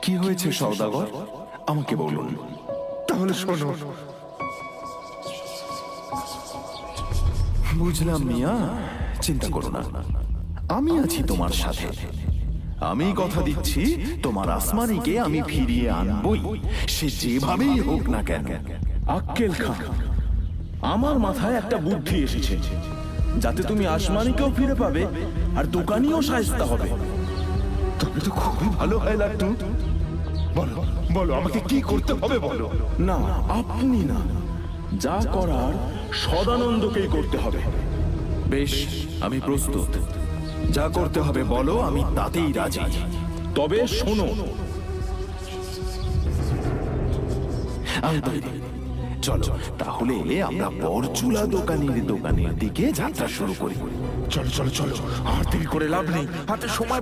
কি হয়েছে সওদাগর, আমাকে বলুন। তাহলে শোনো। বুঝলাম মিয়া, চিন্তা করো না, আমি আছি তোমার সাথে। আমি কথা দিচ্ছি তোমার আসমানিকে আমি ফিরিয়ে আনবই, সে যেভাবেই হোক না কেন। আক্কেল খান, আমার মাথায় একটা বুদ্ধি এসেছে, যাতে তুমি আসমানিকেও ফিরে পাবে আর দোকানিও শায়েস্তা হবে। তবে তো খুবই ভালো হয় লাট্টু। বলো বলো, আমাকে কি করতে হবে বলো। না, আপনি না, যা করার সদানন্দকেই করতে হবে। বেশ, আমি প্রস্তুত। যা করতে হবে বলো, আমি তাতেই রাজি। তবে শোনো, আমি তৈরি। চলো তাহলে আমরা বরচুলা দোকানের দিকে যাত্রা শুরু করি। চলো চলো চলো, আর দেরি করে লাভ নেই, হাতে সময়।